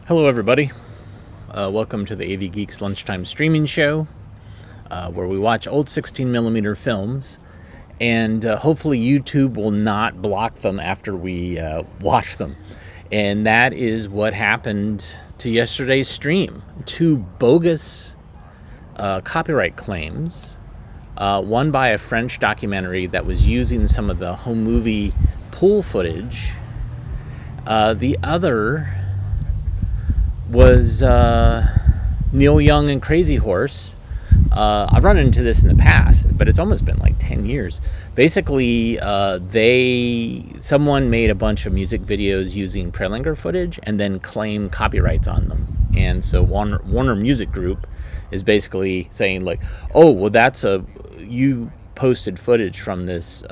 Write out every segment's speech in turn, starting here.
Hello, everybody. Welcome to the AV Geeks Lunchtime Streaming Show, where we watch old 16mm films, and hopefully YouTube will not block them after we watch them. And that is what happened to yesterday's stream. Two bogus copyright claims, one by a French documentary that was using some of the home movie pool footage. The other was Neil Young and Crazy Horse. I've run into this in the past, but it's almost been like 10 years. Basically, someone made a bunch of music videos using Prelinger footage and then claimed copyrights on them. And so Warner Music Group is basically saying like, oh, well, you posted footage from this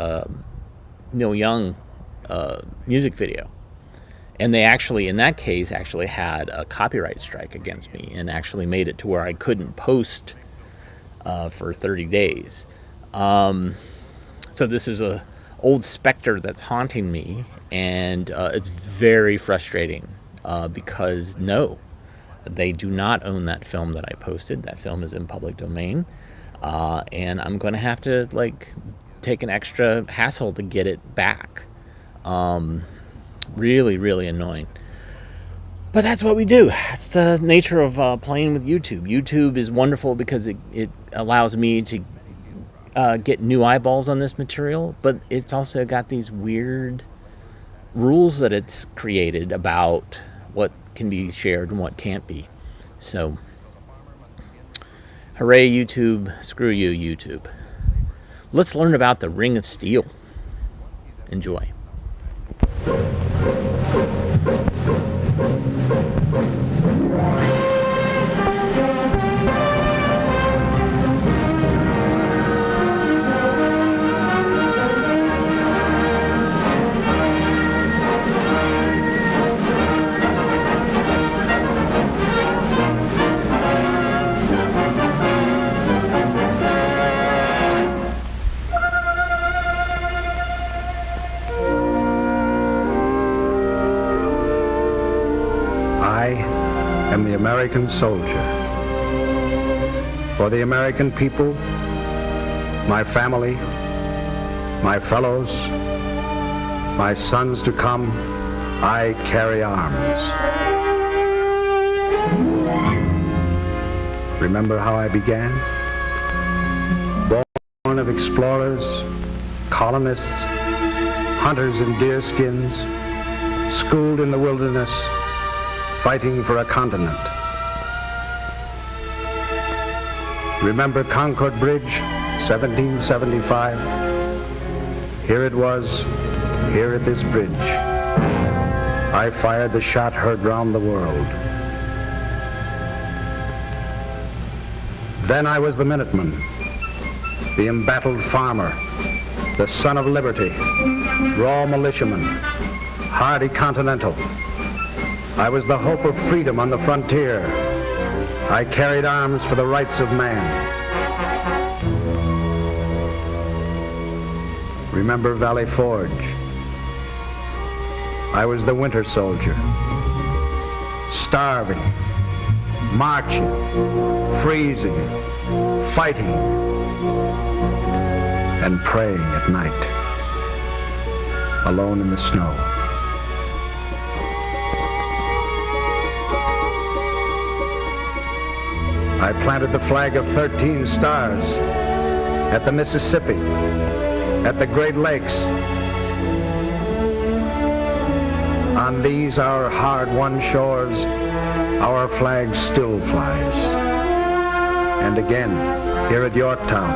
Neil Young music video. And they actually, in that case, actually had a copyright strike against me and actually made it to where I couldn't post for 30 days. So this is a old specter that's haunting me, and it's very frustrating because no, they do not own that film that I posted. That film is in public domain, and I'm going to have to take an extra hassle to get it back. Really, really annoying. But that's what we do. That's the nature of playing with YouTube. YouTube is wonderful because it allows me to get new eyeballs on this material, but it's also got these weird rules that it's created about what can be shared and what can't be. So, hooray YouTube, screw you YouTube. Let's learn about the Ring of Steel. Enjoy. I am the American soldier. For the American people, my family, my fellows, my sons to come, I carry arms. Remember how I began? Born of explorers, colonists, hunters in deerskins, schooled in the wilderness, fighting for a continent. Remember Concord Bridge, 1775? Here it was, here at this bridge. I fired the shot heard round the world. Then I was the Minuteman, the embattled farmer, the son of liberty, raw militiaman, hardy continental. I was the hope of freedom on the frontier. I carried arms for the rights of man. Remember Valley Forge? I was the winter soldier, starving, marching, freezing, fighting, and praying at night, alone in the snow. I planted the flag of 13 stars at the Mississippi, at the Great Lakes. On these, our hard-won shores, our flag still flies. And again, here at Yorktown,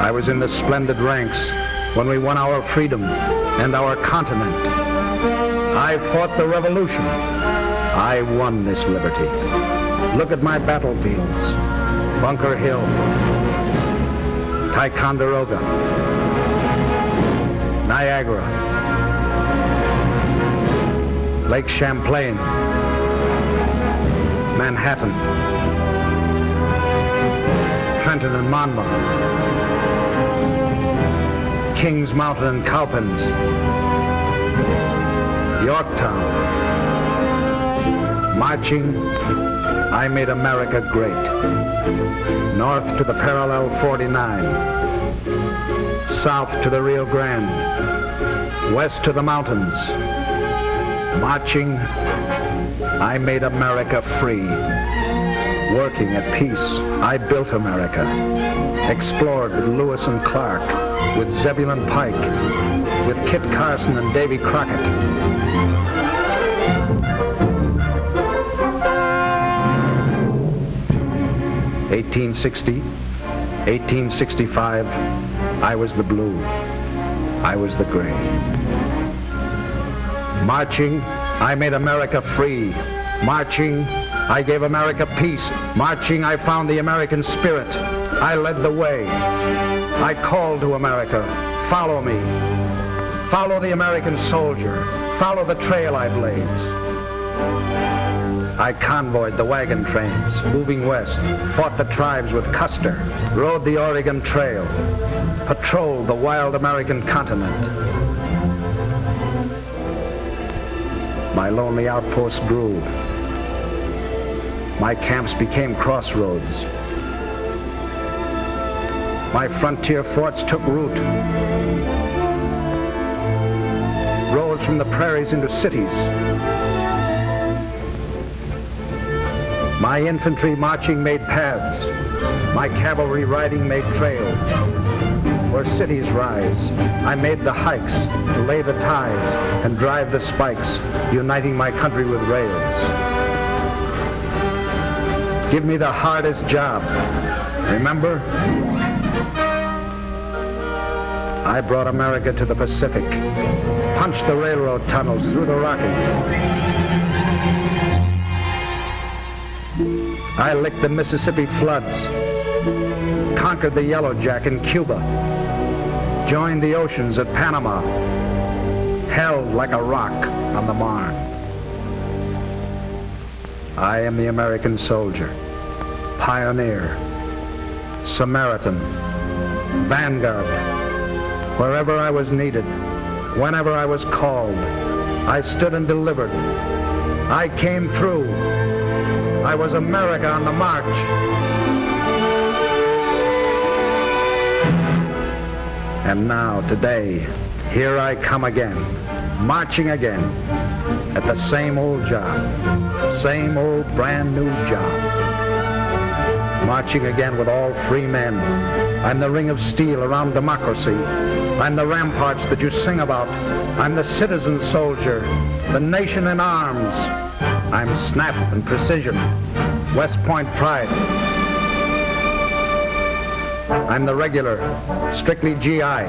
I was in the splendid ranks when we won our freedom and our continent. I fought the revolution. I won this liberty. Look at my battlefields: Bunker Hill, Ticonderoga, Niagara, Lake Champlain, Manhattan, Trenton and Monmouth, Kings Mountain and Cowpens, Yorktown, Marching, I made America great. North to the parallel 49, south to the Rio Grande, west to the mountains. Marching, I made America free. Working at peace, I built America. Explored with Lewis and Clark, with Zebulon Pike, with Kit Carson and Davy Crockett. 1860, 1865, I was the blue, I was the gray. Marching, I made America free. Marching, I gave America peace. Marching, I found the American spirit. I led the way. I called to America, follow me. Follow the American soldier. Follow the trail I blaze. I convoyed the wagon trains, moving west, fought the tribes with Custer, rode the Oregon Trail, patrolled the wild American continent. My lonely outposts grew. My camps became crossroads. My frontier forts took root, rose from the prairies into cities. My infantry marching made paths. My cavalry riding made trails. Where cities rise, I made the hikes to lay the ties and drive the spikes, uniting my country with rails. Give me the hardest job. Remember? I brought America to the Pacific, punched the railroad tunnels through the Rockies. I licked the Mississippi floods, conquered the Yellowjack in Cuba, joined the oceans at Panama, held like a rock on the Marne. I am the American soldier, pioneer, Samaritan, vanguard. Wherever I was needed, whenever I was called, I stood and delivered. I came through. I was America on the march. And now, today, here I come again, marching again, at the same old job, same old brand new job. Marching again with all free men. I'm the ring of steel around democracy. I'm the ramparts that you sing about. I'm the citizen soldier, the nation in arms. I'm snap and precision, West Point pride. I'm the regular, strictly GI.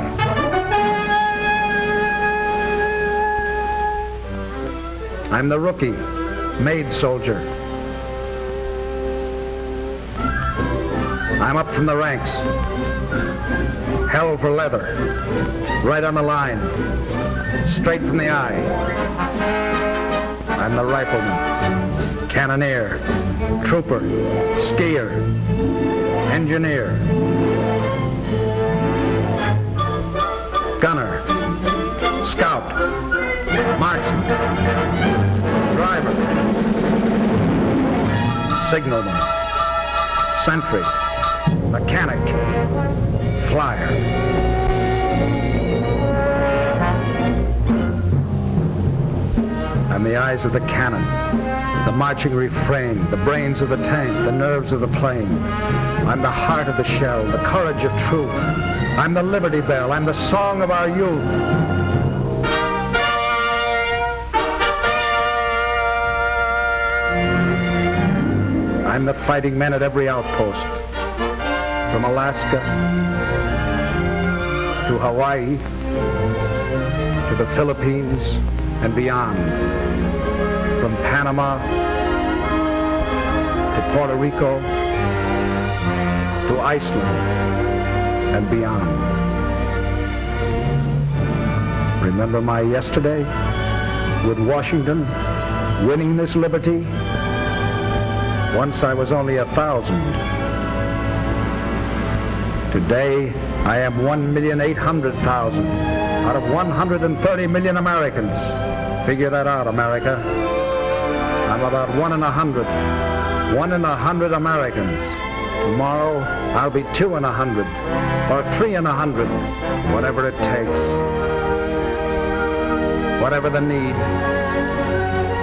I'm the rookie, maid soldier. I'm up from the ranks, hell for leather, right on the line, straight from the eye. I'm the rifleman, cannoneer, trooper, skier, engineer, gunner, scout, marksman, driver, signalman, sentry, mechanic, flyer. I'm the eyes of the cannon, the marching refrain, the brains of the tank, the nerves of the plane. I'm the heart of the shell, the courage of truth. I'm the Liberty Bell, I'm the song of our youth. I'm the fighting men at every outpost, from Alaska to Hawaii to the Philippines and beyond, from Panama to Puerto Rico to Iceland and beyond. Remember my yesterday with Washington winning this liberty? Once I was only 1,000. Today, I am 1,800,000 out of 130 million Americans. Figure that out, America. I'm about 1 in 100. 1 in 100 Americans. Tomorrow, I'll be 2 in 100, or 3 in 100, whatever it takes. Whatever the need.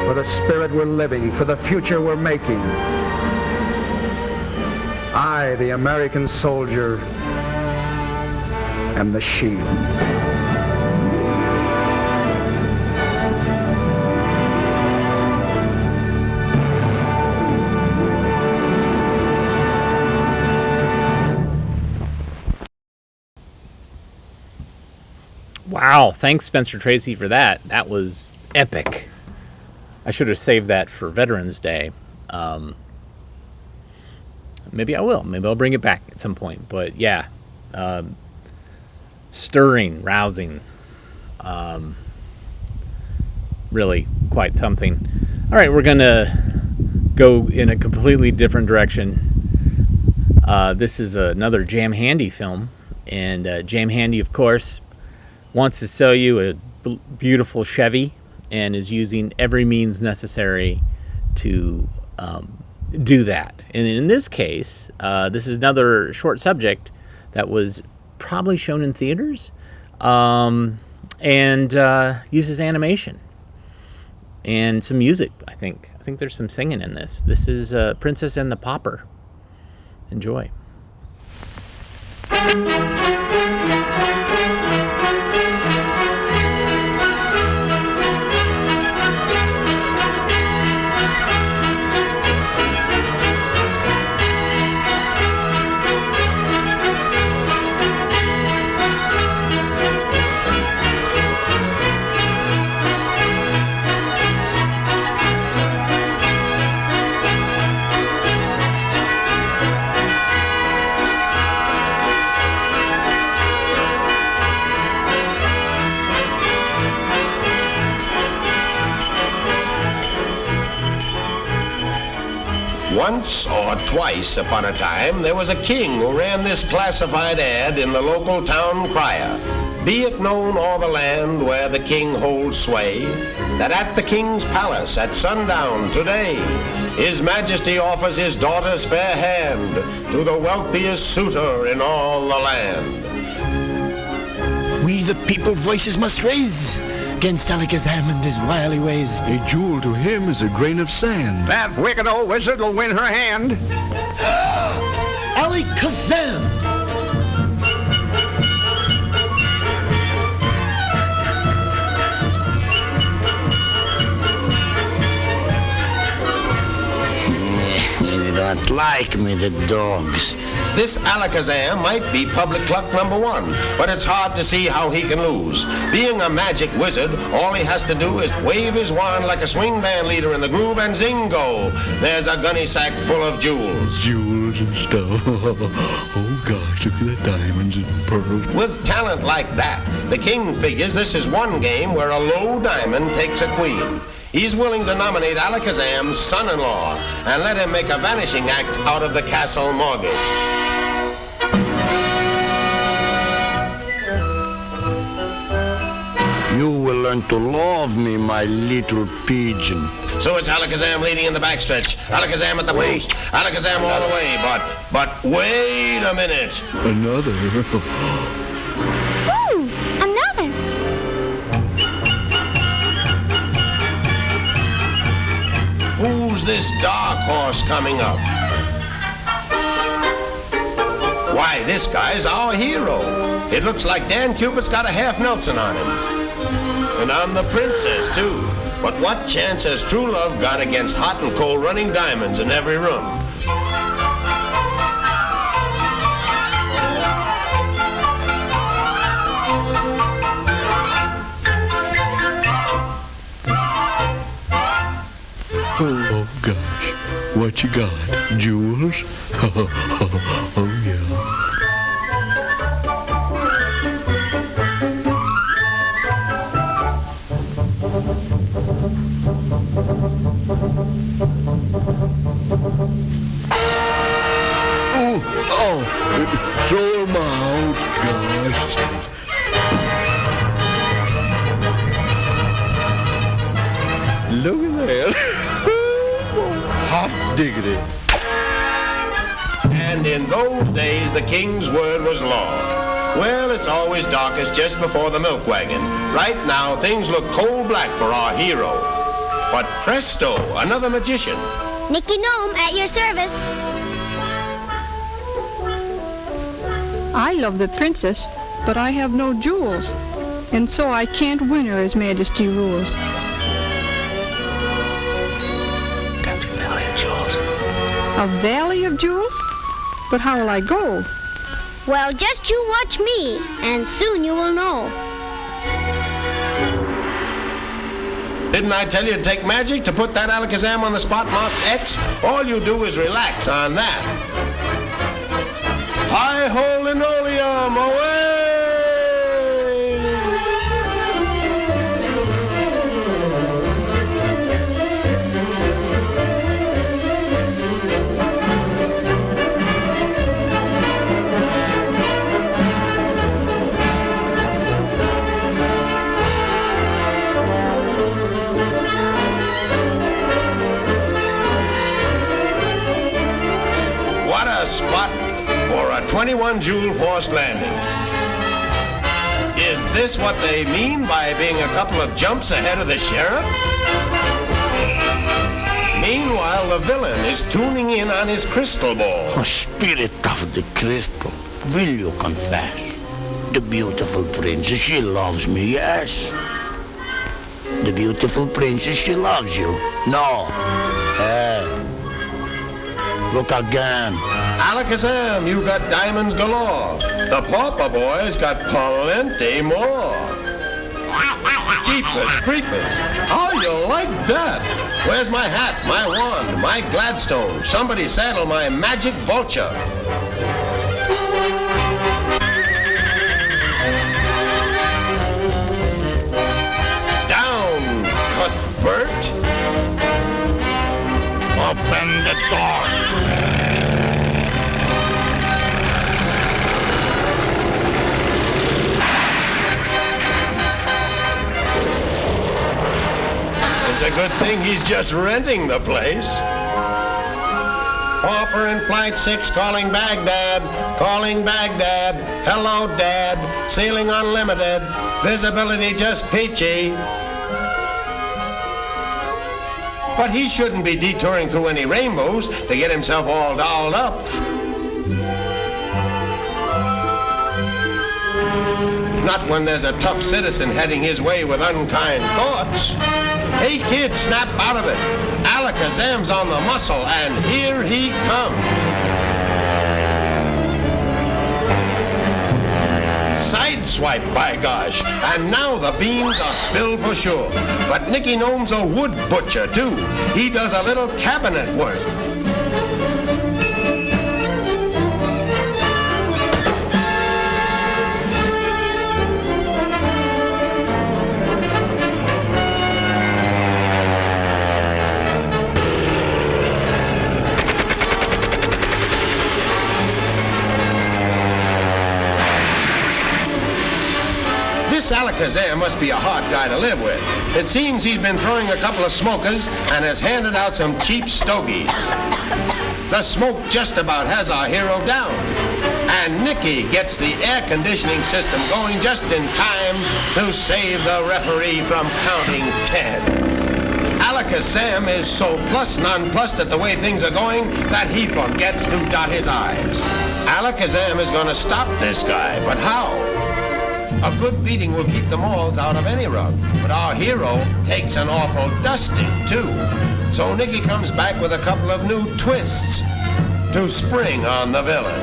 For the spirit we're living, for the future we're making. I, the American soldier, am the shield. Wow, thanks Spencer Tracy for that. That was epic. I should have saved that for Veterans Day. Maybe I will. Maybe I'll bring it back at some point. But yeah, stirring, rousing, really quite something. All right, we're going to go in a completely different direction. This is another Jam Handy film. And Jam Handy, of course, wants to sell you a beautiful Chevy and is using every means necessary to do that. And in this case, this is another short subject that was probably shown in theaters and uses animation and some music, I think. I think there's some singing in this. This is Princess and the Pauper. Enjoy. Once or twice upon a time, there was a king who ran this classified ad in the local town crier. Be it known o'er the land where the king holds sway, that at the king's palace at sundown today, His Majesty offers his daughter's fair hand to the wealthiest suitor in all the land. We the people voices must raise against Alakazam and his wily ways. A jewel to him is a grain of sand. That wicked old wizard will win her hand. Alakazam! They don't like me, the dogs. This Alakazam might be public cluck number 1, but it's hard to see how he can lose. Being a magic wizard, all he has to do is wave his wand like a swing band leader in the groove, and zingo! There's a gunny sack full of jewels. Jewels and stuff. Oh gosh, look at the diamonds and pearls. With talent like that, the king figures this is one game where a low diamond takes a queen. He's willing to nominate Alakazam's son-in-law and let him make a vanishing act out of the castle mortgage. You will learn to love me, my little pigeon. So it's Alakazam leading in the backstretch. Alakazam at the post. Alakazam all the way. But wait a minute. Another. Ooh, another. Who's this dark horse coming up? Why, this guy's our hero. It looks like Dan Cupid's got a half Nelson on him. And I'm the princess, too. But what chance has true love got against hot and cold running diamonds in every room? Oh gosh, what you got? Jewels? Oh yeah. Oh, throw them out, gosh. Look at that. diggity. And in those days, the king's word was law. Well, it's always darkest just before the milk wagon. Right now, things look coal black for our hero. But presto, another magician. Nicky Gnome at your service. I love the princess, but I have no jewels, and so I can't win her as Majesty rules. Got the Valley of Jewels. A valley of jewels? But how will I go? Well, just you watch me, and soon you will know. Didn't I tell you to take magic to put that Alakazam on the spot marked X? All you do is relax on that. Hi-ho, linoleum, away! What a spot for a 21 jewel forced landing. Is this what they mean by being a couple of jumps ahead of the sheriff? Meanwhile, the villain is tuning in on his crystal ball. Oh, spirit of the crystal, will you confess? The beautiful princess, she loves me, yes. The beautiful princess, she loves you. No. Look again. Alakazam, you got diamonds galore. The Pauper boys got plenty more. Jeepers creepers, how you like that? Where's my hat, my wand, my Gladstone? Somebody saddle my magic vulture. Down, Cuthbert. Open the door. It's a good thing he's just renting the place. Pauper in Flight 6 calling Baghdad. Calling Baghdad. Hello, Dad. Ceiling unlimited. Visibility just peachy. But he shouldn't be detouring through any rainbows to get himself all dolled up. Not when there's a tough citizen heading his way with unkind thoughts. Hey, kid, snap out of it. Alakazam's on the muscle, and here he comes. Sideswipe, by gosh. And now the beans are spilled for sure. But Nicky Gnome's a wood butcher, too. He does a little cabinet work. This Alakazam must be a hard guy to live with. It seems he's been throwing a couple of smokers and has handed out some cheap stogies. The smoke just about has our hero down. And Nicky gets the air conditioning system going just in time to save the referee from counting 10. Alakazam is so plus nonplussed at the way things are going that he forgets to dot his I's. Alakazam is going to stop this guy, but how? A good beating will keep the moths out of any rug, but our hero takes an awful dusting, too. So Nicky comes back with a couple of new twists to spring on the villain.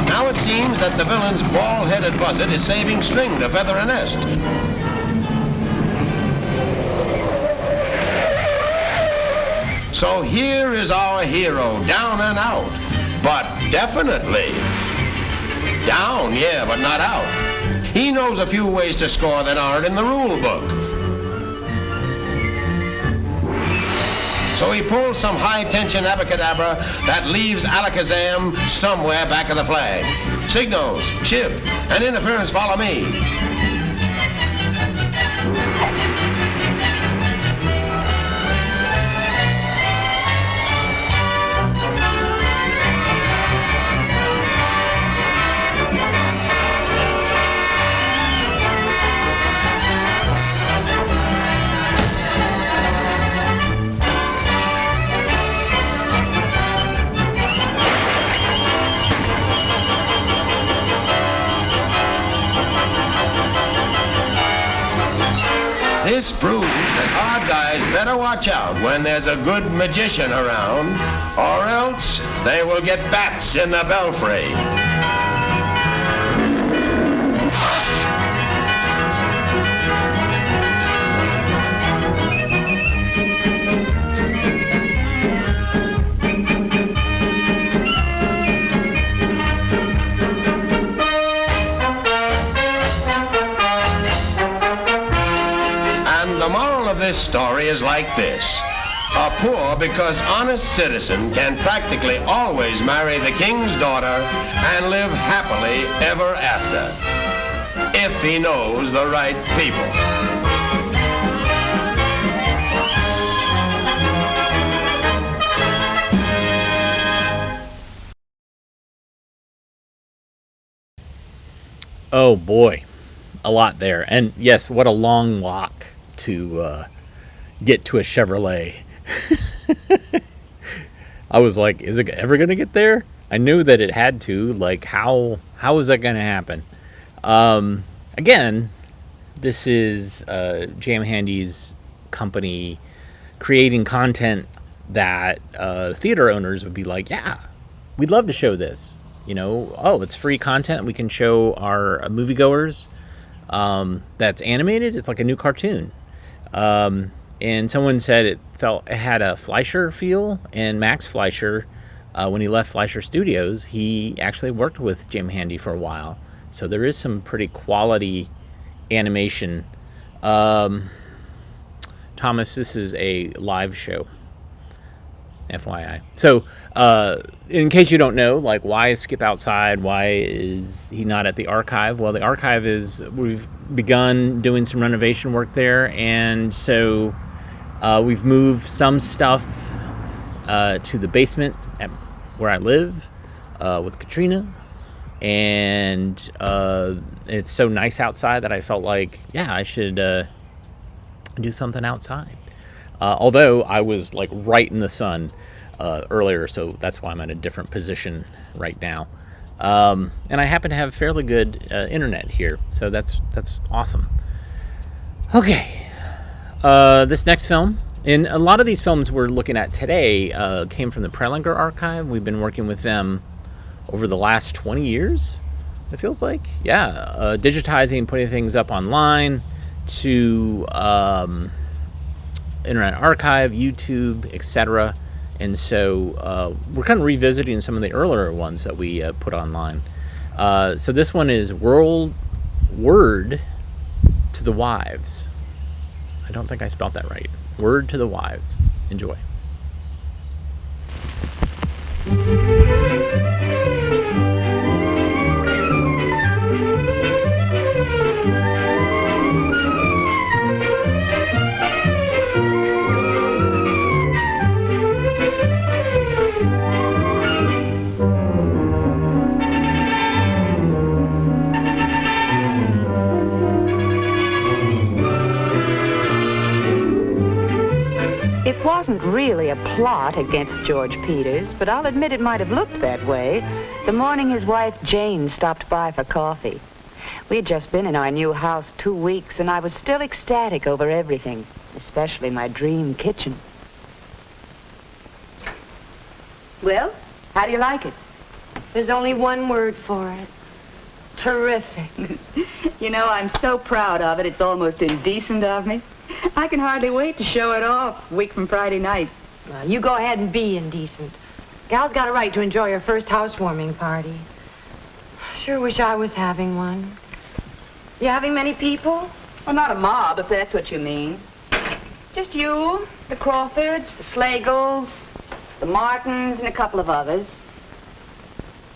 Now it seems that the villain's bald-headed buzzard is saving string to feather a nest. So here is our hero, down and out, but definitely down, yeah, but not out. He knows a few ways to score that aren't in the rule book. So he pulls some high-tension abacadabra that leaves Alakazam somewhere back of the flag. Signals, ship, and interference follow me. This proves that our guys better watch out when there's a good magician around, or else they will get bats in the belfry. This story is like this. A poor because honest citizen can practically always marry the king's daughter and live happily ever after, if he knows the right people. Oh boy, a lot there. And yes, what a long walk to get to a Chevrolet. I was like, is it ever going to get there? I knew that it had to. Like, how is that going to happen? Again, this is Jam Handy's company creating content that theater owners would be like, yeah, we'd love to show this. You know, oh, it's free content. We can show our moviegoers that's animated. It's like a new cartoon. And someone said it had a Fleischer feel, and Max Fleischer, when he left Fleischer Studios, he actually worked with Jim Handy for a while. So there is some pretty quality animation. Thomas, this is a live show, FYI. So, in case you don't know, like, why is Skip outside? Why is he not at the archive? Well, the archive we've begun doing some renovation work there, and so we've moved some stuff to the basement where I live with Katrina, and it's so nice outside that I felt like, yeah, I should do something outside. Although I was like right in the sun earlier, so that's why I'm in a different position right now. And I happen to have fairly good internet here, so that's awesome. Okay, this next film, and a lot of these films we're looking at today came from the Prelinger archive. We've been working with them over the last 20 years, it feels like. Yeah, digitizing, putting things up online to Internet Archive, YouTube, etc. And so we're kind of revisiting some of the earlier ones that we put online. So this one is Word to the Wives. I don't think I spelled that right. Word to the Wives. Enjoy. It wasn't really a plot against George Peters, but I'll admit it might have looked that way the morning his wife Jane stopped by for coffee. We had just been in our new house 2 weeks, and I was still ecstatic over everything, especially my dream kitchen. Well, how do you like it? There's only one word for it. Terrific. You know, I'm so proud of it, it's almost indecent of me. I can hardly wait to show it off a week from Friday night. Well, you go ahead and be indecent. Gal's got a right to enjoy her first housewarming party. Sure wish I was having one. You having many people? Well, not a mob, if that's what you mean. Just you, the Crawfords, the Slagles, the Martins, and a couple of others.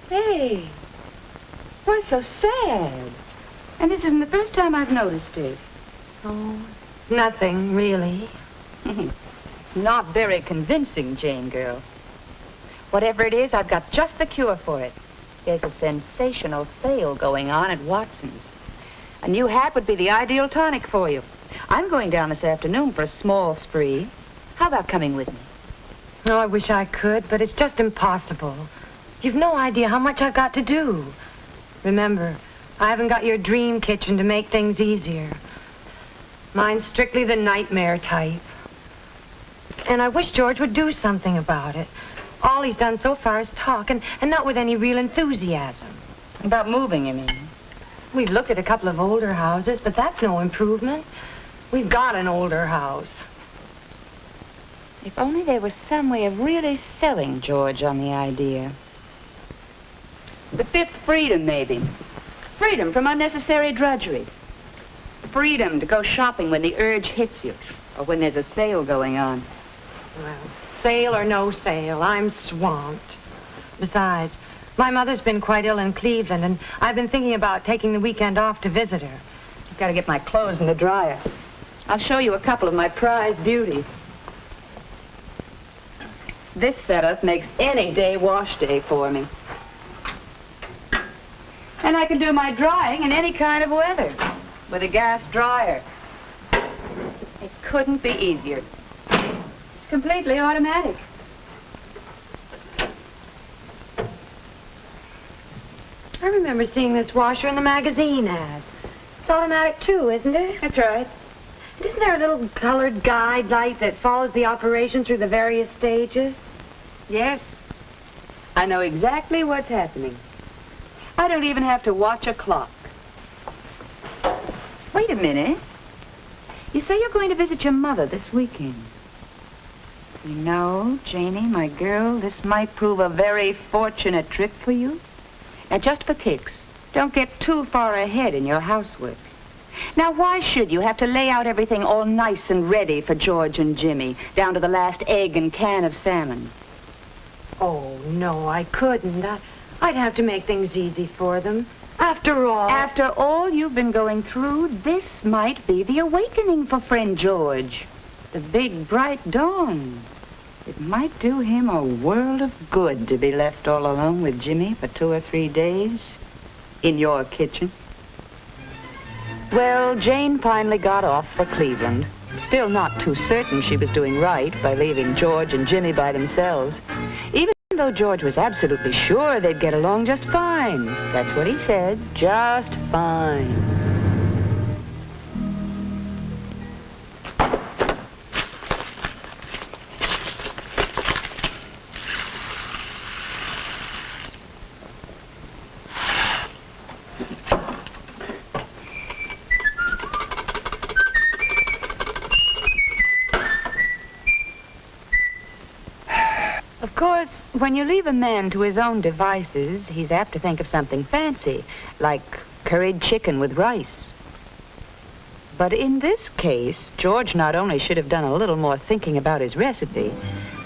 Hey, Why so sad? And this isn't the first time I've noticed it. Oh, nothing, really. Not very convincing, Jane girl. Whatever it is, I've got just the cure for it. There's a sensational sale going on at Watson's. A new hat would be the ideal tonic for you. I'm going down this afternoon for a small spree. How about coming with me? Oh, I wish I could, but it's just impossible. You've no idea how much I've got to do. Remember, I haven't got your dream kitchen to make things easier. Mine's strictly the nightmare type. And I wish George would do something about it. All he's done so far is talk, and not with any real enthusiasm. About moving, you mean? We've looked at a couple of older houses, but that's no improvement. We've got an older house. If only there was some way of really selling George on the idea. The fifth freedom, maybe. Freedom from unnecessary drudgery. Freedom to go shopping when the urge hits you, or when there's a sale going on. Well, sale or no sale, I'm swamped. Besides, my mother's been quite ill in Cleveland, and I've been thinking about taking the weekend off to visit her. I've got to get my clothes in the dryer. I'll show you a couple of my prized beauties. This setup makes any day wash day for me. And I can do my drying in any kind of weather with a gas dryer. It couldn't be easier. It's completely automatic. I remember seeing this washer in the magazine ad. It's automatic too, isn't it? That's right. Isn't there a little colored guide light that follows the operation through the various stages? Yes. I know exactly what's happening. I don't even have to watch a clock. Wait a minute. You say you're going to visit your mother this weekend. You know, Janie, my girl, this might prove a very fortunate trip for you. Now, just for kicks, don't get too far ahead in your housework. Now, why should you have to lay out everything all nice and ready for George and Jimmy, down to the last egg and can of salmon? Oh, no, I couldn't. I'd have to make things easy for them. After all... After all you've been going through, this might be the awakening for friend George. The big, bright dawn. It might do him a world of good to be left all alone with Jimmy for 2 or 3 days in your kitchen. Well, Jane finally got off for Cleveland. Still not too certain she was doing right by leaving George and Jimmy by themselves. Even though George was absolutely sure they'd get along just fine. That's what he said, just fine. Of course, when you leave a man to his own devices, he's apt to think of something fancy, like curried chicken with rice. But in this case, George not only should have done a little more thinking about his recipe,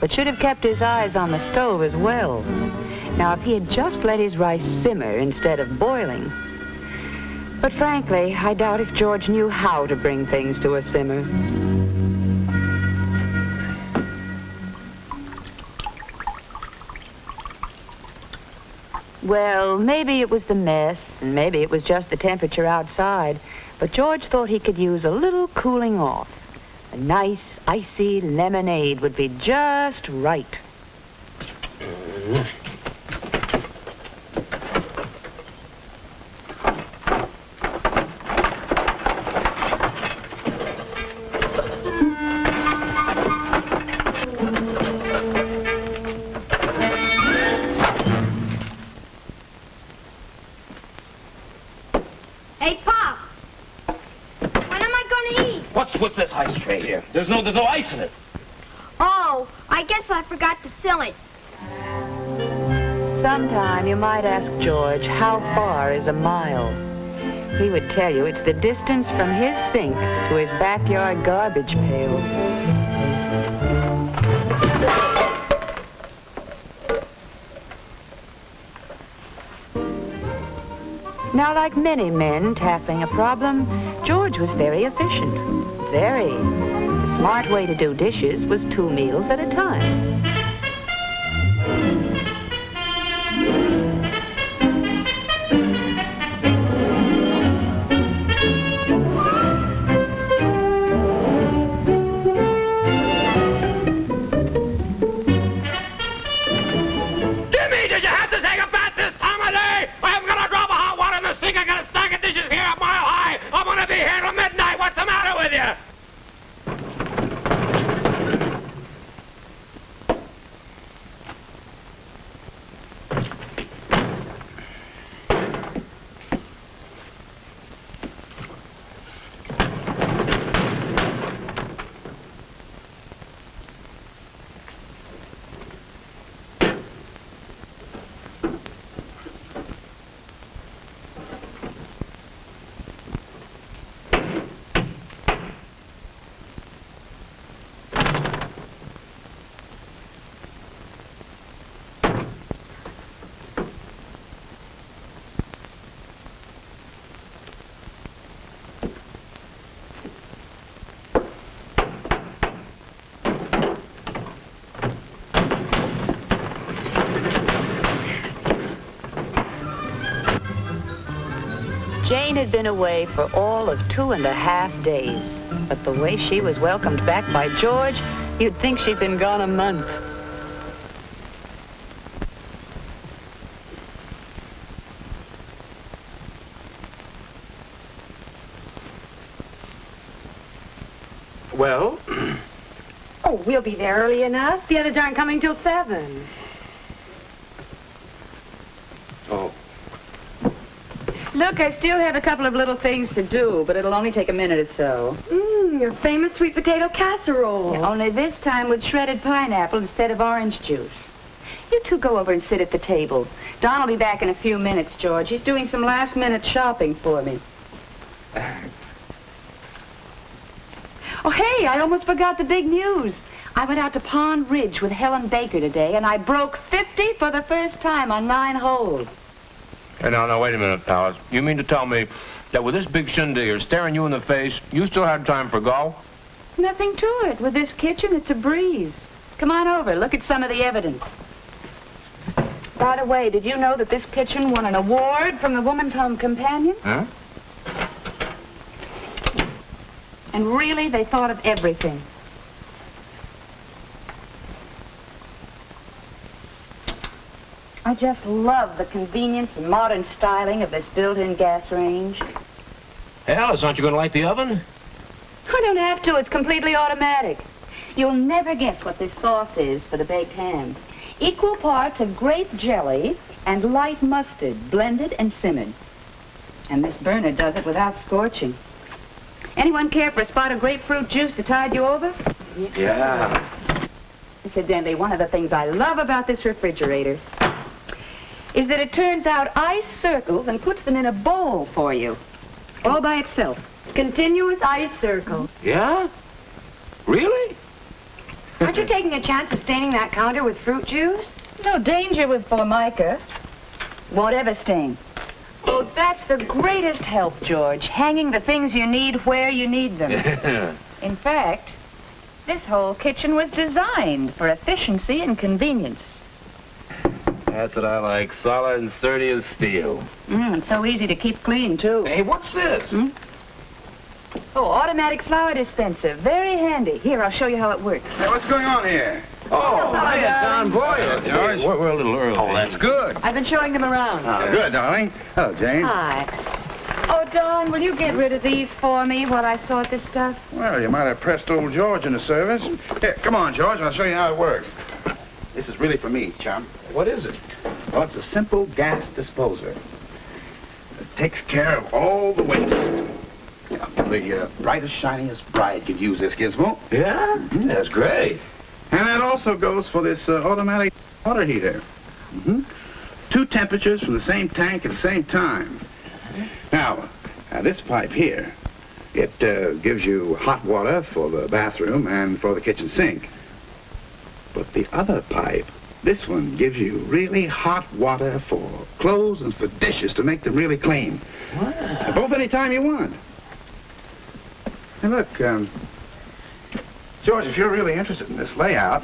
but should have kept his eyes on the stove as well. Now, if he had just let his rice simmer instead of boiling. But frankly, I doubt if George knew how to bring things to a simmer. Well, maybe it was the mess, and maybe it was just the temperature outside, but George thought he could use a little cooling off. A nice, icy lemonade would be just right. Hey, Pop! When am I gonna eat? What's this ice tray here? There's no ice in it. Oh, I guess I forgot to fill it. Sometime you might ask George how far is a mile. He would tell you it's the distance from his sink to his backyard garbage pail. Now, like many men tackling a problem, George was very efficient. Very. The smart way to do dishes was 2 meals at a time. Jane had been away for all of 2.5 days, but the way she was welcomed back by George, you'd think she'd been gone a month. Well? Oh, we'll be there early enough. The others aren't coming till 7. Oh. Look, I still have a couple of little things to do, but it'll only take a minute or so. Your famous sweet potato casserole. Yeah, only this time with shredded pineapple instead of orange juice. You two go over and sit at the table. Don will be back in a few minutes, George. He's doing some last-minute shopping for me. Oh, hey, I almost forgot the big news. I went out to Pond Ridge with Helen Baker today, and I broke 50 for the first time on 9 holes. Hey, now, wait a minute, Alice. You mean to tell me that with this big shindig staring you in the face, you still had time for golf? Nothing to it. With this kitchen, it's a breeze. Come on over. Look at some of the evidence. By the way, did you know that this kitchen won an award from the Woman's Home Companion? Huh? And really, they thought of everything. I just love the convenience and modern styling of this built-in gas range. Hey, Alice, aren't you going to light the oven? I don't have to. It's completely automatic. You'll never guess what this sauce is for the baked ham. Equal parts of grape jelly and light mustard, blended and simmered. And this burner does it without scorching. Anyone care for a spot of grapefruit juice to tide you over? Yeah. Incidentally, one of the things I love about this refrigerator is that it turns out ice circles and puts them in a bowl for you, all by itself. Continuous ice circle. Yeah? Really? Aren't you taking a chance of staining that counter with fruit juice? No danger with Formica. Won't ever stain. Oh, that's the greatest help, George. Hanging the things you need where you need them. In fact, this whole kitchen was designed for efficiency and convenience. That's what I like. Solid and sturdy as steel. So easy to keep clean, too. Hey, what's this? Oh, automatic flour dispenser. Very handy. Here, I'll show you how it works. Hey, what's going on here? Oh, hi, Don Boyer. George. We're a little early. Oh, that's good. I've been showing them around. Oh, good, darling. Hello, Jane. Hi. Oh, Don, will you get rid of these for me while I sort this stuff? Well, you might have pressed old George into service. Here, come on, George, and I'll show you how it works. This is really for me, chum. What is it? Well, it's a simple gas disposer. It takes care of all the waste. You know, the brightest, shiniest bride could use this gizmo. Yeah? That's great. And that also goes for this automatic water heater. 2 temperatures from the same tank at the same time. Now, this pipe here, it gives you hot water for the bathroom and for the kitchen sink. But the other pipe This one gives you really hot water for clothes and for dishes to make them really clean. Wow. Both any time you want. And look, George, if you're really interested in this layout,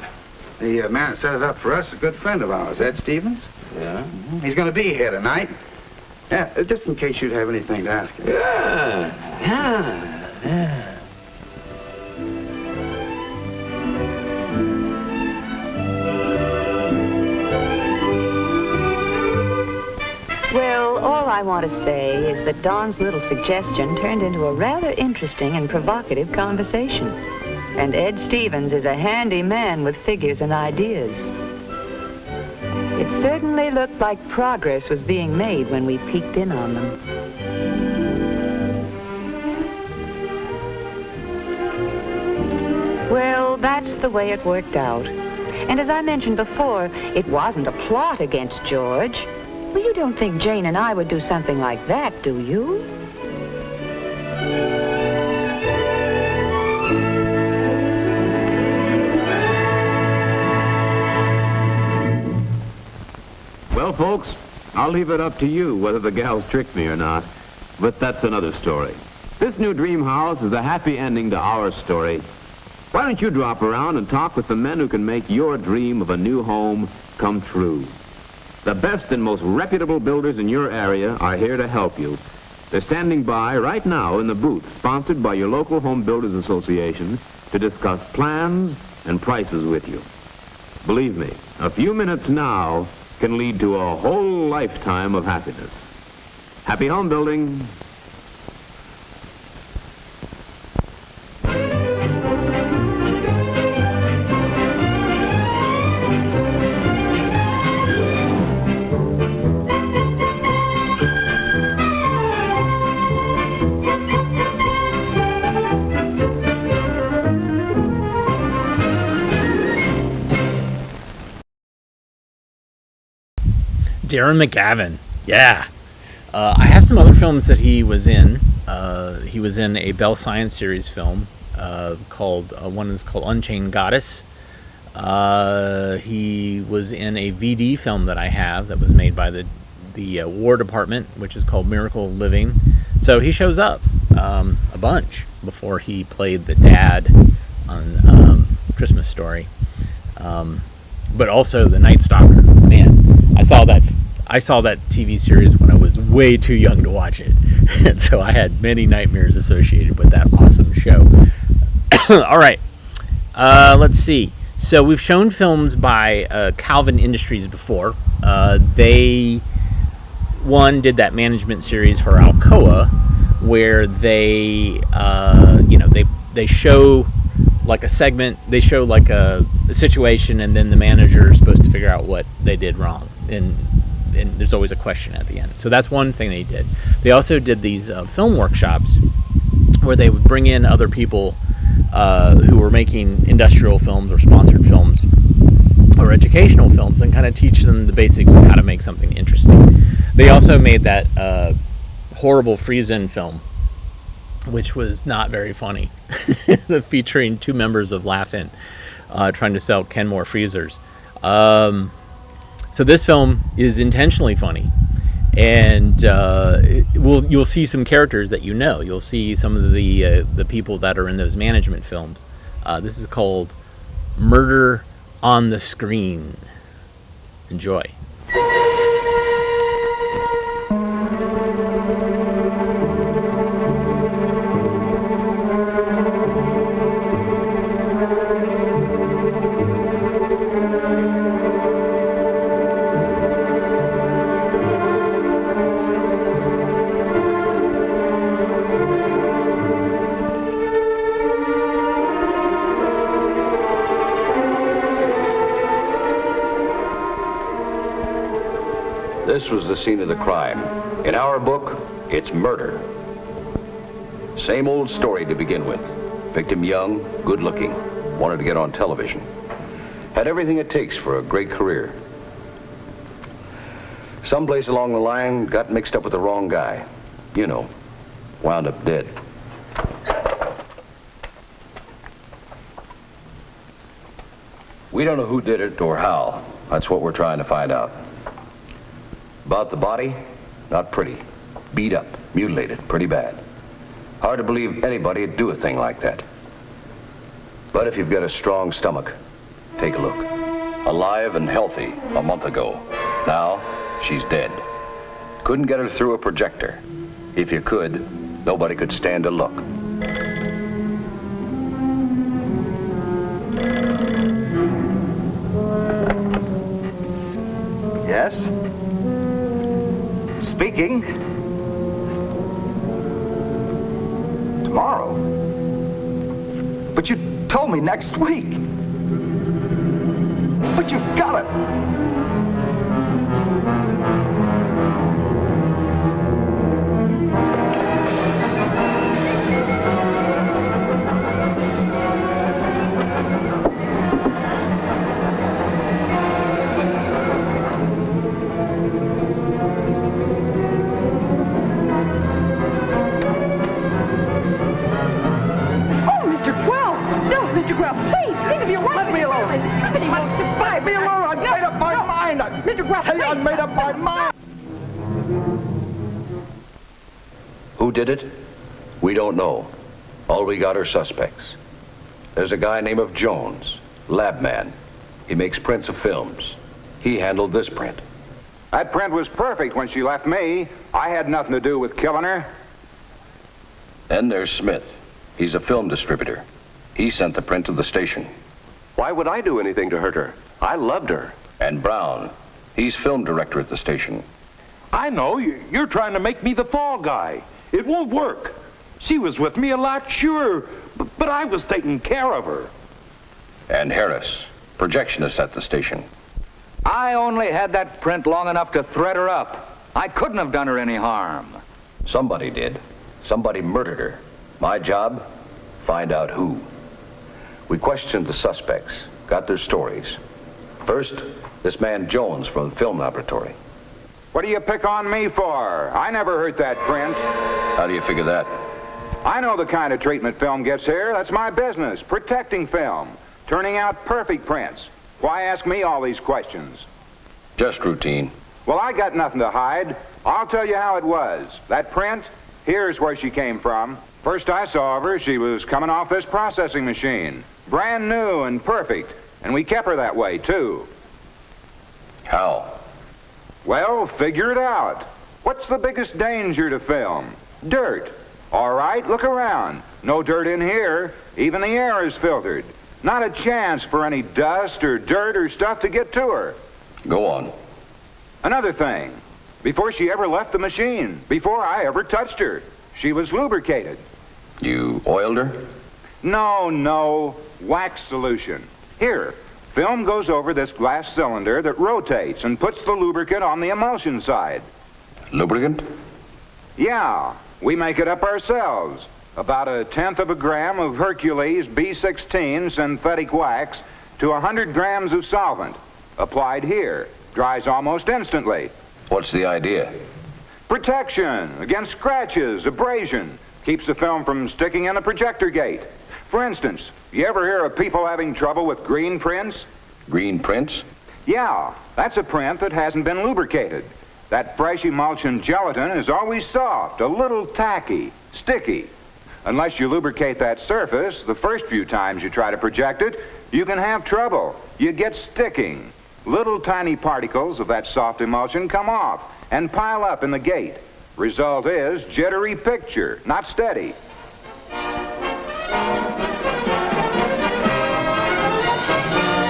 the man that set it up for us is a good friend of ours, Ed Stevens. Yeah? He's going to be here tonight. Yeah, just in case you'd have anything to ask him. Yeah. Well, all I want to say is that Don's little suggestion turned into a rather interesting and provocative conversation. And Ed Stevens is a handy man with figures and ideas. It certainly looked like progress was being made when we peeked in on them. Well, that's the way it worked out. And as I mentioned before, it wasn't a plot against George. Well, you don't think Jane and I would do something like that, do you? Well, folks, I'll leave it up to you whether the gals tricked me or not, but that's another story. This new dream house is a happy ending to our story. Why don't you drop around and talk with the men who can make your dream of a new home come true? The best and most reputable builders in your area are here to help you. They're standing by right now in the booth, sponsored by your local Home Builders Association, to discuss plans and prices with you. Believe me, a few minutes now can lead to a whole lifetime of happiness. Happy home building. Darren McGavin, yeah. I have some other films that he was in. He was in a Bell Science series film called one is called Unchained Goddess. He was in a VD film that I have that was made by the War Department, which is called Miracle Living. So he shows up a bunch before he played the dad on Christmas Story. But also the Night Stalker. Man, I saw that TV series when I was way too young to watch it. And so I had many nightmares associated with that awesome show. All right. Let's see. So we've shown films by Calvin Industries before. They did that management series for Alcoa where they show like a segment, they show like a situation, and then the manager is supposed to figure out what they did wrong. And there's always a question at the end. So that's one thing they did. They also did these film workshops where they would bring in other people who were making industrial films or sponsored films or educational films and kind of teach them the basics of how to make something interesting. They also made that horrible Friesen film, which was not very funny, featuring two members of Laugh-In trying to sell Kenmore freezers. So this film is intentionally funny, and you'll see some characters that you know. You'll see some of the people that are in those management films. This is called Murder on the Screen. Enjoy. This was the scene of the crime. In our book, it's murder. Same old story to begin with. Victim young, good looking, wanted to get on television. Had everything it takes for a great career. Someplace along the line, got mixed up with the wrong guy. You know, wound up dead. We don't know who did it or how, That's what we're trying to find out. About the body, not pretty. Beat up, mutilated, pretty bad. Hard to believe anybody'd do a thing like that. But if you've got a strong stomach, take a look. Alive and healthy a month ago. Now, she's dead. Couldn't get her through a projector. If you could, nobody could stand to look. Yes? Speaking. Tomorrow? But you told me next week. But you've got it. Who did it? We don't know. All we got are suspects. There's a guy named Jones, lab man. He makes prints of films. He handled this print. That print was perfect when she left me. I had nothing to do with killing her. Then there's Smith. He's a film distributor. He sent the print to the station. Why would I do anything to hurt her? I loved her. And Brown. He's film director at the station. I know. You're trying to make me the fall guy. It won't work. She was with me a lot, sure, but I was taking care of her. And Harris, projectionist at the station. I only had that print long enough to thread her up. I couldn't have done her any harm. Somebody did. Somebody murdered her. My job? Find out who. We questioned the suspects, got their stories. First, this man Jones from the film laboratory. What do you pick on me for? I never hurt that print. How do you figure that? I know the kind of treatment film gets here. That's my business, protecting film, turning out perfect prints. Why ask me all these questions? Just routine. Well, I got nothing to hide. I'll tell you how it was. That print, here's where she came from. First I saw of her, she was coming off this processing machine. Brand new and perfect. And we kept her that way, too. How? Well, figure it out. What's the biggest danger to film? Dirt. All right, look around. No dirt in here. Even the air is filtered. Not a chance for any dust or dirt or stuff to get to her. Go on. Another thing. Before she ever left the machine, before I ever touched her, she was lubricated. You oiled her? No. Wax solution. Here. Film goes over this glass cylinder that rotates and puts the lubricant on the emulsion side. Lubricant? Yeah, we make it up ourselves. About 1/10 of a gram of Hercules B16 synthetic wax to 100 grams of solvent. Applied here. Dries almost instantly. What's the idea? Protection against scratches, abrasion. Keeps the film from sticking in the projector gate. For instance, you ever hear of people having trouble with green prints? Green prints? Yeah, that's a print that hasn't been lubricated. That fresh emulsion gelatin is always soft, a little tacky, sticky. Unless you lubricate that surface, the first few times you try to project it, you can have trouble. You get sticking. Little tiny particles of that soft emulsion come off and pile up in the gate. Result is jittery picture, not steady.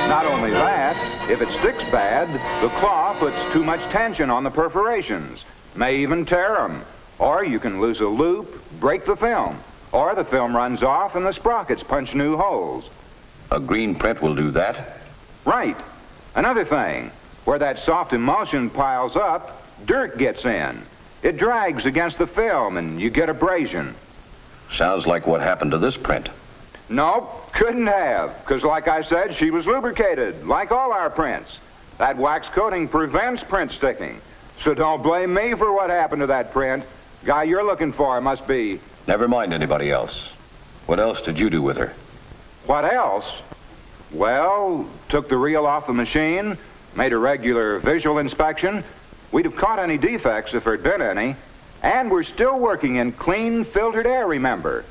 Not only that, if it sticks bad, the claw puts too much tension on the perforations, may even tear them. Or you can lose a loop, break the film, or the film runs off and the sprockets punch new holes. A green print will do that? Right. Another thing, where that soft emulsion piles up, dirt gets in. It drags against the film and you get abrasion. Sounds like what happened to this print. Nope, couldn't have, because like I said, she was lubricated, like all our prints. That wax coating prevents print sticking. So don't blame me for what happened to that print. Guy you're looking for must be... Never mind anybody else. What else did you do with her? What else? Well, took the reel off the machine, made a regular visual inspection. We'd have caught any defects if there'd been any. And we're still working in clean, filtered air, remember.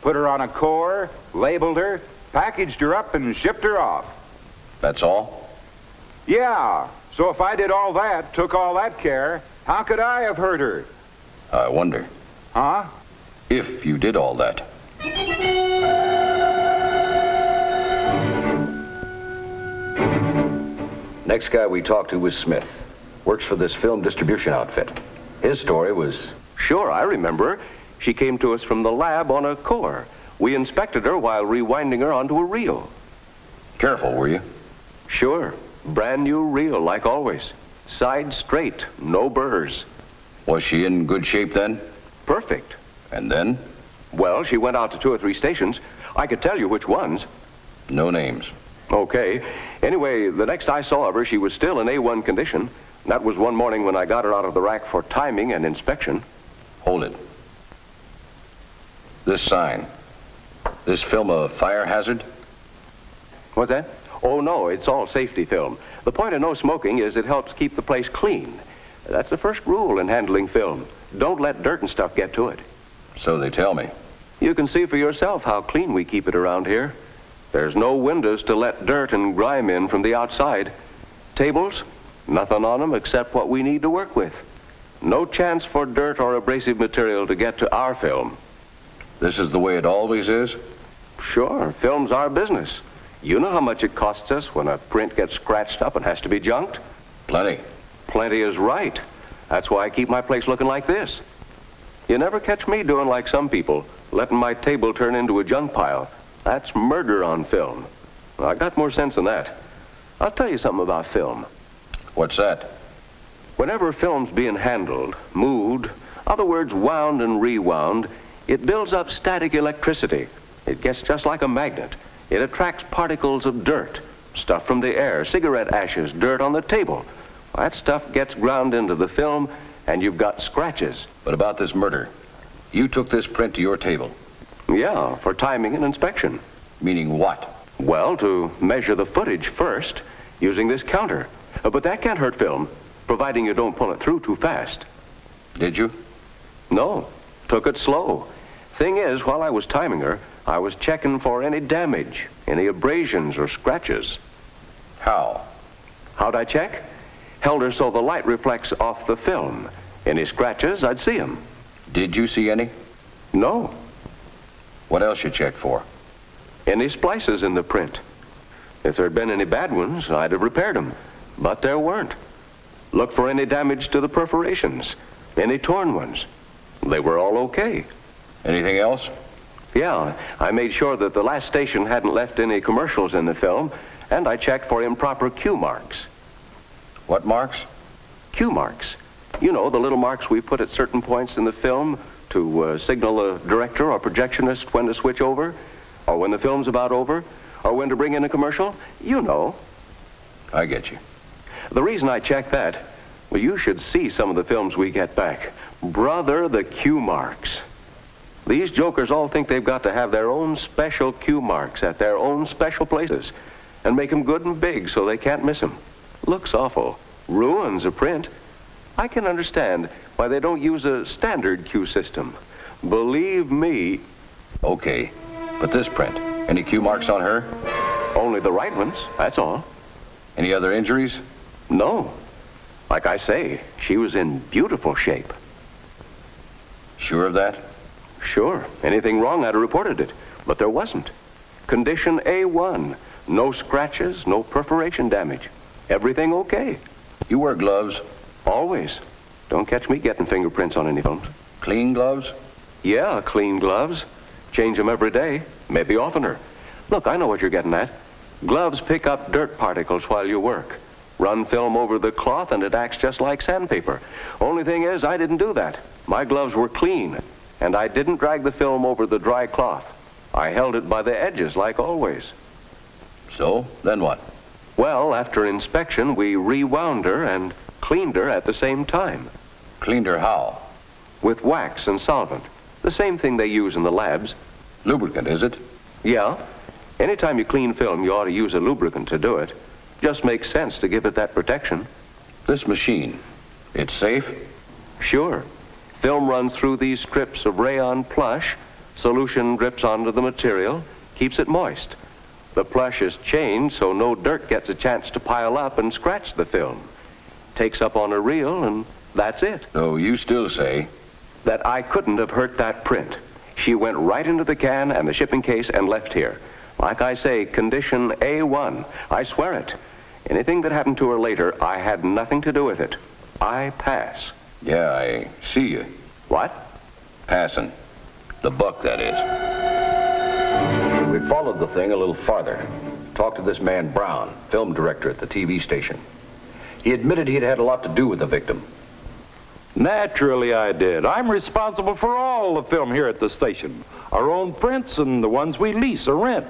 Put her on a core, labeled her, packaged her up, and shipped her off. That's all? Yeah. So if I did all that, took all that care, how could I have hurt her? I wonder. Huh? If you did all that. Next guy we talked to was Smith. Works for this film distribution outfit. His story was... Sure, I remember. She came to us from the lab on a core. We inspected her while rewinding her onto a reel. Careful, were you? Sure. Brand new reel, like always. Side straight, no burrs. Was she in good shape then? Perfect. And then? Well, she went out to 2 or 3 stations. I could tell you which ones. No names. Okay. Anyway, the next I saw of her, she was still in A1 condition. That was one morning when I got her out of the rack for timing and inspection. Hold it. This sign. This film a fire hazard? What's that? Oh, no, it's all safety film. The point of no smoking is it helps keep the place clean. That's the first rule in handling film. Don't let dirt and stuff get to it. So they tell me. You can see for yourself how clean we keep it around here. There's no windows to let dirt and grime in from the outside. Tables, nothing on them except what we need to work with. No chance for dirt or abrasive material to get to our film. This is the way it always is? Sure, film's our business. You know how much it costs us when a print gets scratched up and has to be junked? Plenty. Plenty is right. That's why I keep my place looking like this. You never catch me doing like some people, letting my table turn into a junk pile. That's murder on film. I got more sense than that. I'll tell you something about film. What's that? Whenever film's being handled, moved, other words, wound and rewound, it builds up static electricity. It gets just like a magnet. It attracts particles of dirt, stuff from the air, cigarette ashes, dirt on the table. That stuff gets ground into the film, and you've got scratches. But about this murder, you took this print to your table. Yeah, for timing and inspection. Meaning what? Well, to measure the footage first, using this counter. But that can't hurt film, providing you don't pull it through too fast. Did you? No, took it slow. Thing is, while I was timing her, I was checking for any damage, any abrasions or scratches. How? How'd I check? Held her so the light reflects off the film. Any scratches, I'd see them. Did you see any? No. What else you checked for? Any splices in the print. If there'd been any bad ones, I'd have repaired them. But there weren't. Look for any damage to the perforations, any torn ones. They were all okay. Anything else? Yeah, I made sure that the last station hadn't left any commercials in the film, and I checked for improper cue marks. What marks? Cue marks. You know, the little marks we put at certain points in the film to signal a director or projectionist when to switch over, or when the film's about over, or when to bring in a commercial. You know. I get you. The reason I check that, well, you should see some of the films we get back. Brother, the cue marks. These jokers all think they've got to have their own special cue marks at their own special places and make them good and big so they can't miss them. Looks awful. Ruins a print. I can understand why they don't use a standard cue system. Believe me. Okay, but this print, any cue marks on her? Only the right ones, that's all. Any other injuries? No. Like I say, she was in beautiful shape. Sure of that? Sure. Anything wrong, I'd have reported it. But there wasn't. Condition A1. No scratches, no perforation damage. Everything okay. You wear gloves? Always. Don't catch me getting fingerprints on any films. Clean gloves? Yeah, clean gloves. Change them every day, maybe oftener. Look, I know what you're getting at. Gloves pick up dirt particles while you work. Run film over the cloth and it acts just like sandpaper. Only thing is, I didn't do that. My gloves were clean, and I didn't drag the film over the dry cloth. I held it by the edges like always. So, then what? Well, after inspection, we rewound her and cleaned her at the same time. Cleaned her how? With wax and solvent. The same thing they use in the labs. Lubricant, is it? Yeah. Anytime you clean film, you ought to use a lubricant to do it. Just makes sense to give it that protection. This machine, it's safe? Sure. Film runs through these strips of rayon plush. Solution drips onto the material, keeps it moist. The plush is chained so no dirt gets a chance to pile up and scratch the film. Takes up on a reel, and that's it. So you still say? That I couldn't have hurt that print. She went right into the can and the shipping case and left here. Like I say, condition A1. I swear it. Anything that happened to her later, I had nothing to do with it. I pass. Yeah, I see you. What? Passing. The buck, that is. We followed the thing a little farther. Talked to this man Brown, film director at the TV station. He admitted he'd had a lot to do with the victim. Naturally I did. I'm responsible for all the film here at the station. Our own prints and the ones we lease or rent.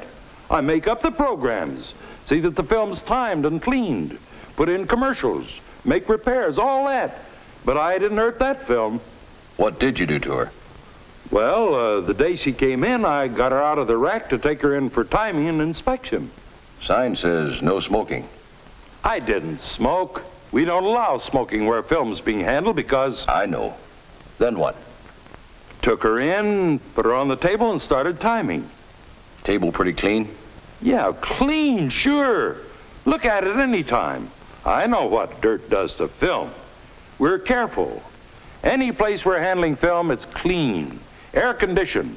I make up the programs, see that the film's timed and cleaned, put in commercials, make repairs, all that. But I didn't hurt that film. What did you do to her? Well, the day she came in, I got her out of the rack to take her in for timing and inspection. Sign says no smoking. I didn't smoke. We don't allow smoking where film's being handled because... I know. Then what? Took her in, put her on the table, and started timing. Table pretty clean? Yeah, clean, sure. Look at it any time. I know what dirt does to film. We're careful. Any place we're handling film, it's clean, air-conditioned.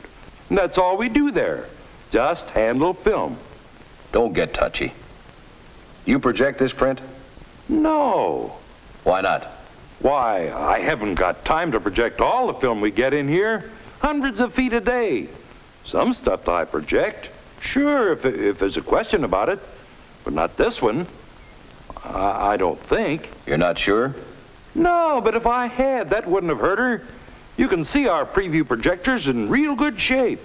And that's all we do there. Just handle film. Don't get touchy. You project this print? No. Why not? Why, I haven't got time to project all the film we get in here. Hundreds of feet a day. Some stuff I project. Sure, if there's a question about it. But not this one. I don't think. You're not sure? No, but if I had, that wouldn't have hurt her. You can see our preview projectors in real good shape.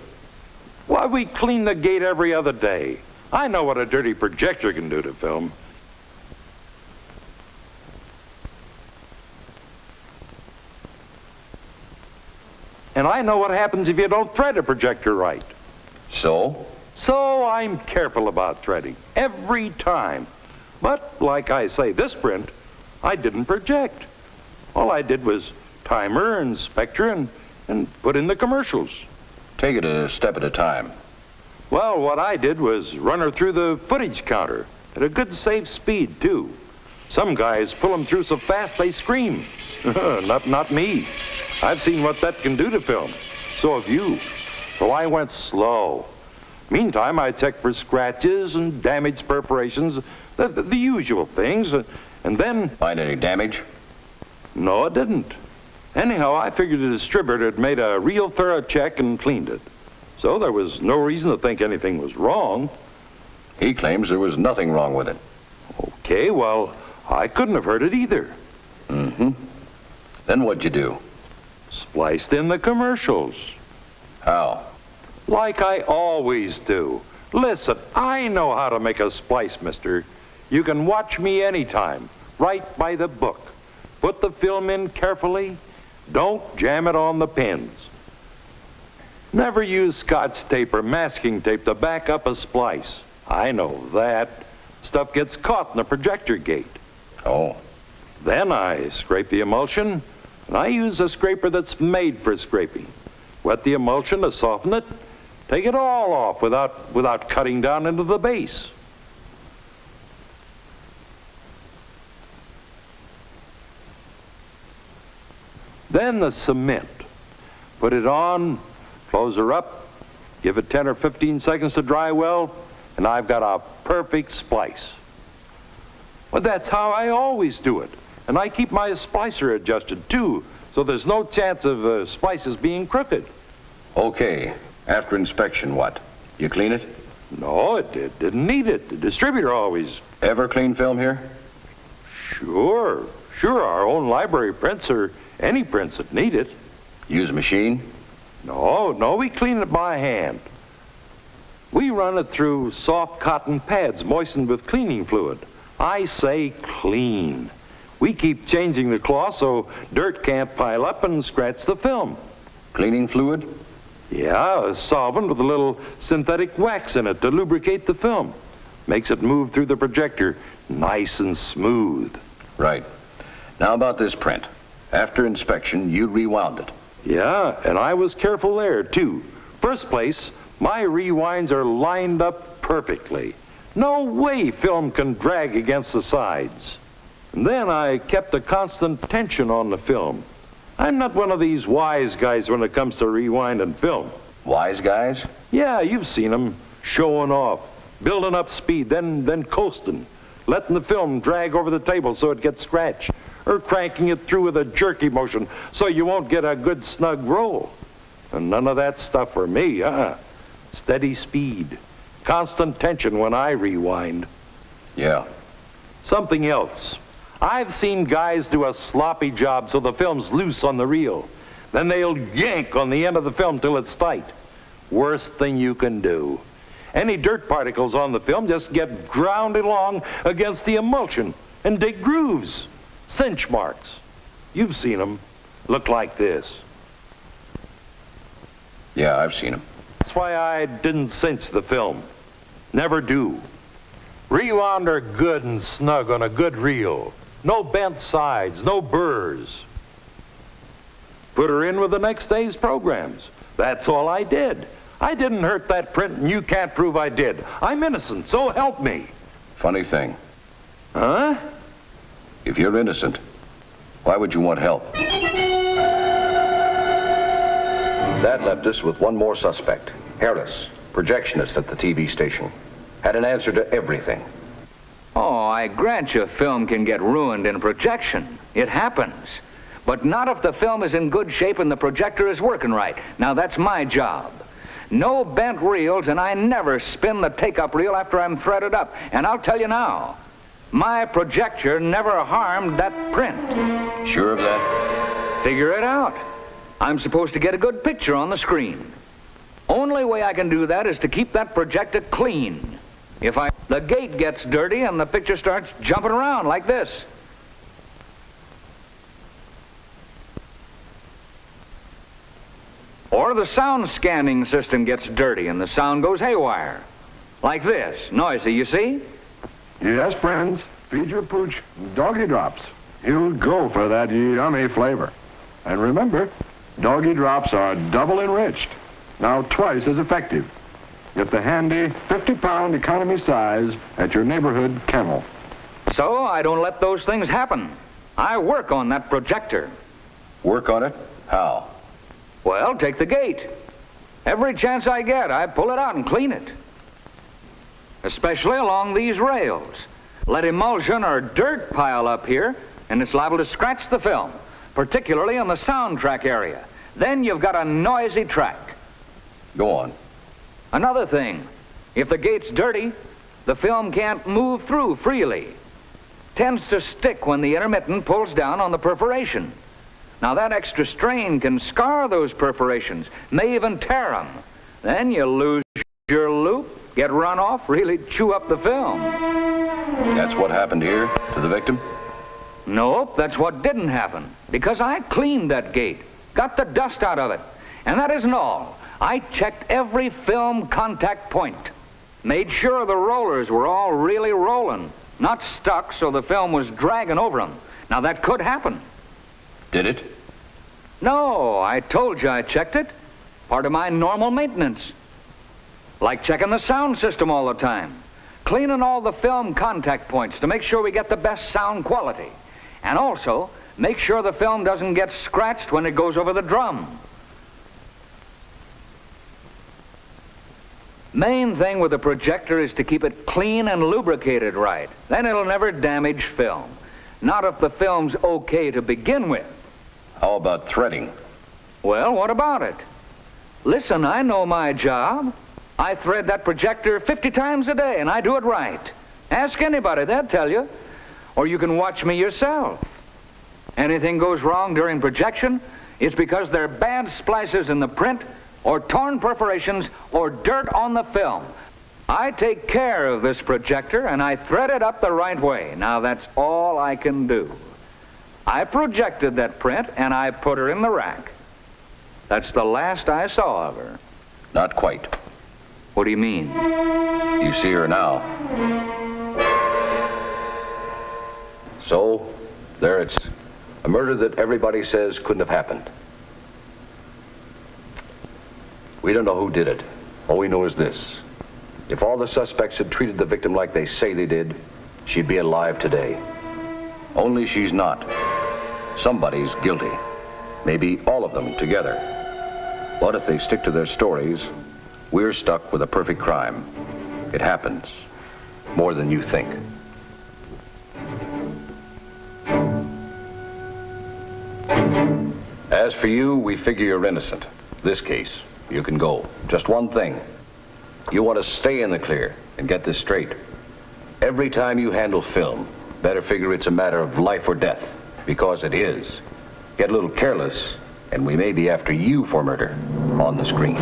Why, we clean the gate every other day. I know what a dirty projector can do to film. And I know what happens if you don't thread a projector right. So? So I'm careful about threading, every time. But, like I say, this print, I didn't project. All I did was timer and spectra and put in the commercials. Take it a step at a time. Well, what I did was run her through the footage counter at a good safe speed, too. Some guys pull them through so fast they scream. Not me. I've seen what that can do to film. So have you. So I went slow. Meantime, I checked for scratches and damaged perforations, the usual things, and then... Find any damage? No, it didn't. Anyhow, I figured the distributor had made a real thorough check and cleaned it. So there was no reason to think anything was wrong. He claims there was nothing wrong with it. Okay, well, I couldn't have heard it either. Mm-hmm. Then what'd you do? Spliced in the commercials. How? Like I always do. Listen, I know how to make a splice, mister. You can watch me anytime, right by the book. Put the film in carefully. Don't jam it on the pins. Never use Scotch tape or masking tape to back up a splice. I know that. Stuff gets caught in the projector gate. Oh. Then I scrape the emulsion, and I use a scraper that's made for scraping. Wet the emulsion to soften it. Take it all off without cutting down into the base. Then the cement. Put it on, close her up, give it 10 or 15 seconds to dry well, and I've got a perfect splice. But that's how I always do it. And I keep my splicer adjusted too, so there's no chance of splices being crooked. Okay. After inspection, what? You clean it? No, it didn't need it. The distributor always... Ever clean film here? Sure. Our own library prints or any prints that need it. Use a machine? No, we clean it by hand. We run it through soft cotton pads moistened with cleaning fluid. I say clean. We keep changing the cloth so dirt can't pile up and scratch the film. Cleaning fluid? Yeah, a solvent with a little synthetic wax in it to lubricate the film. Makes it move through the projector nice and smooth. Right. Now about this print. After inspection, you rewound it. Yeah, and I was careful there, too. First place, my rewinds are lined up perfectly. No way film can drag against the sides. And then I kept a constant tension on the film. I'm not one of these wise guys when it comes to rewinding film. Wise guys? Yeah, you've seen them. Showing off, building up speed, then coasting. Letting the film drag over the table so it gets scratched. Or cranking it through with a jerky motion so you won't get a good snug roll. And none of that stuff for me, Steady speed. Constant tension when I rewind. Yeah. Something else. I've seen guys do a sloppy job so the film's loose on the reel. Then they'll yank on the end of the film till it's tight. Worst thing you can do. Any dirt particles on the film just get ground along against the emulsion and dig grooves. Cinch marks. You've seen them. Look like this. Yeah, I've seen them. That's why I didn't cinch the film. Never do. Rewound are good and snug on a good reel. No bent sides, no burrs. Put her in with the next day's programs. That's all I did. I didn't hurt that print, and you can't prove I did. I'm innocent, so help me. Funny thing. Huh? If you're innocent, why would you want help? That left us with one more suspect. Harris, projectionist at the TV station. Had an answer to everything. Oh, I grant you film can get ruined in projection. It happens. But not if the film is in good shape and the projector is working right. Now, that's my job. No bent reels, and I never spin the take-up reel after I'm threaded up. And I'll tell you now, my projector never harmed that print. Sure of that? Figure it out. I'm supposed to get a good picture on the screen. Only way I can do that is to keep that projector clean. The gate gets dirty and the picture starts jumping around like this. Or the sound scanning system gets dirty and the sound goes haywire. Like this. Noisy, you see? Yes, friends. Feed your pooch doggy drops. He'll go for that yummy flavor. And remember, doggy drops are double enriched. Now twice as effective. Get the handy 50-pound economy size at your neighborhood kennel. So I don't let those things happen. I work on that projector. Work on it? How? Well, take the gate. Every chance I get, I pull it out and clean it. Especially along these rails. Let emulsion or dirt pile up here, and it's liable to scratch the film, particularly in the soundtrack area. Then you've got a noisy track. Go on. Another thing, if the gate's dirty, the film can't move through freely. Tends to stick when the intermittent pulls down on the perforation. Now that extra strain can scar those perforations, may even tear them. Then you lose your loop, get run off, really chew up the film. That's what happened here to the victim? Nope, that's what didn't happen. Because I cleaned that gate, got the dust out of it. And that isn't all. I checked every film contact point. Made sure the rollers were all really rolling, not stuck so the film was dragging over them. Now that could happen. Did it? No, I told you I checked it. Part of my normal maintenance. Like checking the sound system all the time. Cleaning all the film contact points to make sure we get the best sound quality. And also, make sure the film doesn't get scratched when it goes over the drum. Main thing with a projector is to keep it clean and lubricated right. Then it'll never damage film. Not if the film's okay to begin with. How about threading? Well, what about it? Listen, I know my job. I thread that projector 50 times a day, and I do it right. Ask anybody, they'll tell you. Or you can watch me yourself. Anything goes wrong during projection, it's because there are bad splices in the print, or torn perforations, or dirt on the film. I take care of this projector, and I thread it up the right way. Now, that's all I can do. I projected that print, and I put her in the rack. That's the last I saw of her. Not quite. What do you mean? You see her now. So, there it's a murder that everybody says couldn't have happened. We don't know who did it. All we know is this. If all the suspects had treated the victim like they say they did, she'd be alive today. Only she's not. Somebody's guilty. Maybe all of them together. But if they stick to their stories, we're stuck with a perfect crime. It happens. More than you think. As for you, we figure you're innocent. This case, you can go. Just one thing. You want to stay in the clear and get this straight. Every time you handle film, better figure it's a matter of life or death, because it is. Get a little careless, and we may be after you for murder on the screen.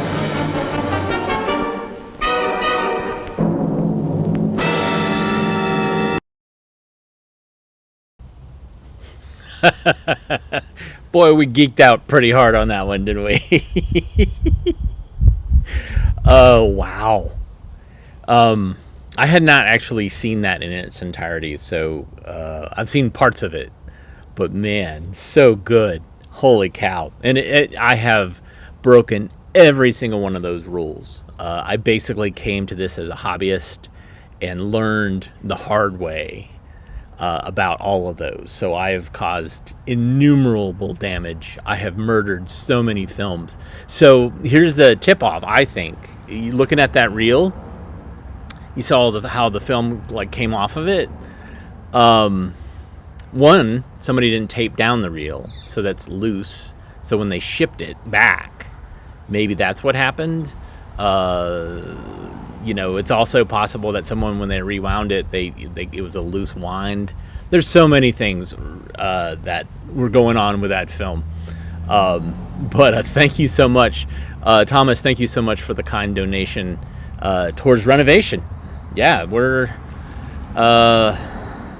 Boy, we geeked out pretty hard on that one, didn't we? Oh, wow. I had not actually seen that in its entirety, so I've seen parts of it. But man, so good. Holy cow. And I have broken every single one of those rules. I basically came to this as a hobbyist and learned the hard way about all of those. So I have caused innumerable damage. I have murdered so many films. So here's the tip-off, I think. You looking at that reel, you saw how the film came off of it. One, somebody didn't tape down the reel, so that's loose. So when they shipped it back, maybe that's what happened. It's also possible that someone, when they rewound it, it was a loose wind. There's so many things that were going on with that film. But thank you so much, Thomas. Thank you so much for the kind donation towards renovation. Yeah,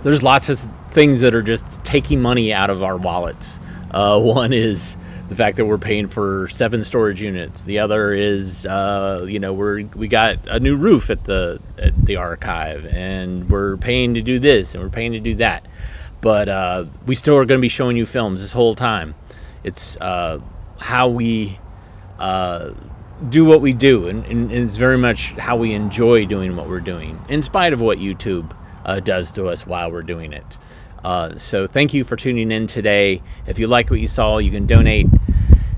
there's lots of things that are just taking money out of our wallets. One is the fact that we're paying for 7 storage units. The other is, we got a new roof at the archive, and we're paying to do this, and we're paying to do that. But we still are going to be showing you films this whole time. It's how we do what we do, and it's very much how we enjoy doing what we're doing, in spite of what YouTube does to us while we're doing it. So thank you for tuning in today. If you like what you saw, you can donate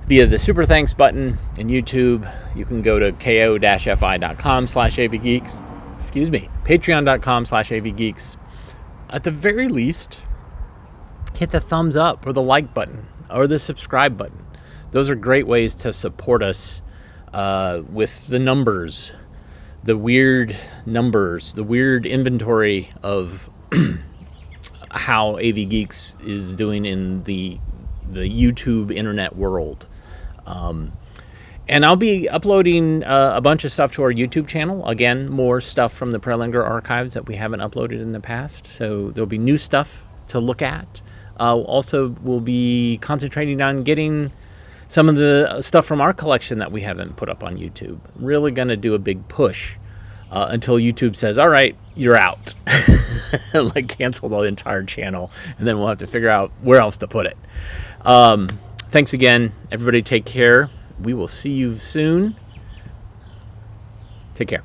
via the Super Thanks button in YouTube. You can go to ko-fi.com/avgeeks. Excuse me, patreon.com/avgeeks. At the very least, hit the thumbs up or the like button or the subscribe button. Those are great ways to support us with the numbers, the weird numbers, the weird inventory of how AV Geeks is doing in the YouTube internet world. And I'll be uploading a bunch of stuff to our YouTube channel. Again, more stuff from the Prelinger archives that we haven't uploaded in the past. So there'll be new stuff to look at. Also, we'll be concentrating on getting some of the stuff from our collection that we haven't put up on YouTube. Really going to do a big push until YouTube says, all right, you're out. Cancel the entire channel, and then we'll have to figure out where else to put it. Thanks again. Everybody take care. We will see you soon. Take care.